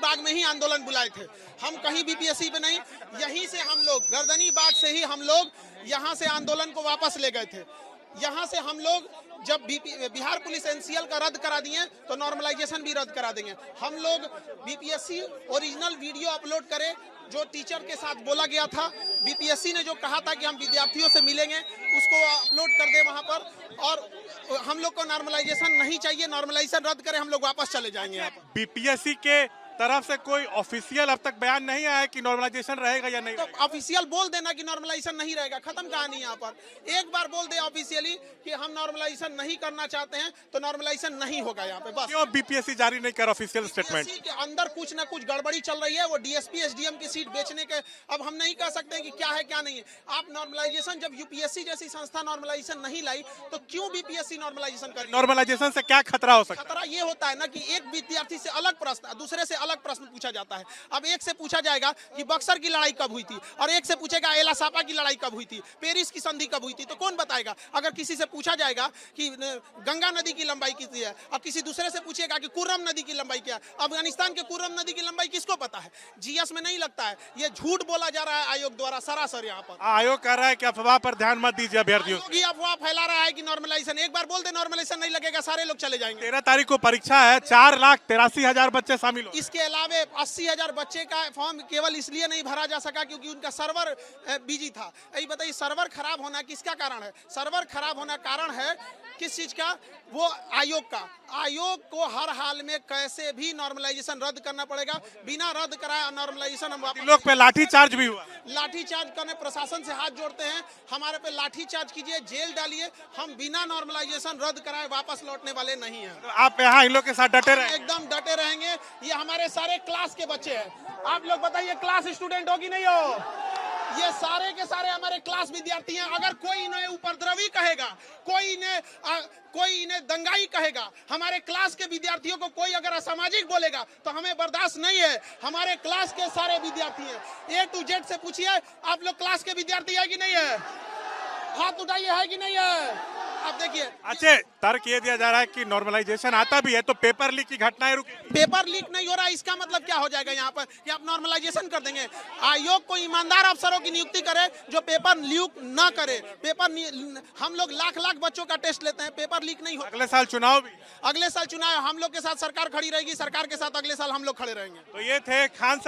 बाग में ही आंदोलन बुलाए थे। हम कहीं बीपीएससी पे नहीं, यहीं से हम लोग गर्दनी बाग से ही हम लोग यहाँ से आंदोलन को वापस ले गए थे। यहाँ से हम लोग जब बिहार पुलिस एनसीएल का रद्द करा दिए तो नॉर्मलाइजेशन भी रद्द करा देंगे। हम लोग बीपीएससी ओरिजिनल वीडियो अपलोड करें जो टीचर के साथ बोला गया था, बीपीएससी ने जो कहा था कि हम विद्यार्थियों से मिलेंगे उसको अपलोड कर दे वहां पर। और हम लोग को नॉर्मलाइजेशन नहीं चाहिए, नॉर्मलाइजेशन रद्द करें, हम लोग वापस चले जाएंगे। यहाँ पर बीपीएससी के तरफ से कोई ऑफिशियल अब तक बयान नहीं आया कि नॉर्मलाइजेशन रहेगा या नहीं। तो ऑफिशियल बोल देना कि नॉर्मलाइजेशन नहीं रहेगा, खत्म कहानी। यहाँ पर एक बार बोल दे ऑफिशियली कि हम नॉर्मलाइजेशन नहीं करना चाहते हैं तो नॉर्मलाइजेशन नहीं होगा यहाँ पे, बस। क्यों बीपीएससी जारी नहीं कर ऑफिशियल स्टेटमेंट? बीपीएससी के अंदर कुछ ना कुछ गड़बड़ी चल रही है। वो डीएसपी एसडीएम की सीट बेचने के, अब हम नहीं कह सकते कि क्या है क्या नहीं है। आप नॉर्मलाइजेशन, जब यूपीएससी जैसी संस्था नॉर्मलाइजेशन नहीं लाई तो क्यों बीपीएससी नॉर्मलाइजेशन करेगी? नॉर्मलाइजेशन से क्या खतरा हो सकता है? खतरा ये होता है ना कि एक विद्यार्थी से अलग प्रश्न, दूसरे से अलग प्रश्न पूछा जाता है। अब एक से पूछा जाएगा कि बक्सर की लड़ाई कब हुई थी, और एक से पूछेगा एला सापा की लड़ाई कब हुई थी, पेरिस की संधि कब हुई थी, तो कौन बताएगा? अगर किसी से पूछा जाएगा कि गंगा नदी की लंबाई कितनी है, और किसी दूसरे से पूछेगा कि कुर्रम नदी की लंबाई क्या है, अफगानिस्तान के कुर्रम नदी की लंबाई किसको पता है? जीएस में नहीं लगता है। ये झूठ बोला जा रहा है आयोग द्वारा सरासर। यहाँ पर आयोग कह रहा है कि अफवाह पर ध्यान मत दीजिए अभ्यर्थियों। अफवाह फैला रहा है कि नॉर्मलाइजेशन, एक बार बोल दे नॉर्मलाइजेशन नहीं लगेगा, सारे लोग चले जाएंगे। 13 तारीख को परीक्षा है, 4,83,000 बच्चे शामिल हो। इसके अलावा 80,000 बच्चे का फॉर्म केवल इसलिए नहीं भरा जा सका क्योंकि उनका सर्वर बिजी था। यही बताइए, सर्वर खराब होना किसका कारण है? सर्वर खराब होना कारण है किस चीज का? वो आयोग का। आयोग को हर हाल में कैसे भी नॉर्मलाइजेशन रद्द करना पड़ेगा। बिना रद्द कराए नॉर्मलाइजेशन हम वापस। लोग पे लाठीचार्ज भी हुआ। लाठीचार्ज करने प्रशासन से हाथ जोड़ते हैं, हमारे पे लाठीचार्ज कीजिए, जेल डालिए, हम बिना नॉर्मलाइजेशन रद्द कराए वापस लौटने वाले नहीं हैं। तो आप यहाँ इन लोग के साथ डटे रहे? एकदम डटे रहेंगे। ये हमारे सारे क्लास के बच्चे हैं। आप लोग बताइए, क्लास स्टूडेंट हो कि नहीं हो? ये सारे के सारे हमारे क्लास विद्यार्थी हैं। अगर कोई इन्हें उपद्रवी कहेगा, कोई इन्हें दंगाई कहेगा, हमारे क्लास के विद्यार्थियों को कोई अगर असामाजिक बोलेगा तो हमें बर्दाश्त नहीं है। हमारे क्लास के सारे विद्यार्थी हैं, A to Z से पूछिए, आप लोग क्लास के विद्यार्थी है कि नहीं है? हाथ उठाइए, है कि नहीं है? आप देखिए, अच्छा, तर्क ये दिया जा रहा है कि नॉर्मलाइजेशन आता भी है तो पेपर लीक की घटनाएं रुकेंगी। पेपर लीक नहीं हो रहा, इसका मतलब क्या हो जाएगा यहाँ पर कि आप नॉर्मलाइजेशन कर देंगे? आयोग को ईमानदार अफसरों की नियुक्ति करे जो पेपर लीक ना करे। हम लोग लाख लाख बच्चों का टेस्ट लेते हैं, पेपर लीक नहीं हो। अगले साल चुनाव भी, अगले साल चुनाव हम लोग के साथ सरकार खड़ी रहेगी, सरकार के साथ अगले साल हम लोग खड़े रहेंगे। तो ये थे खान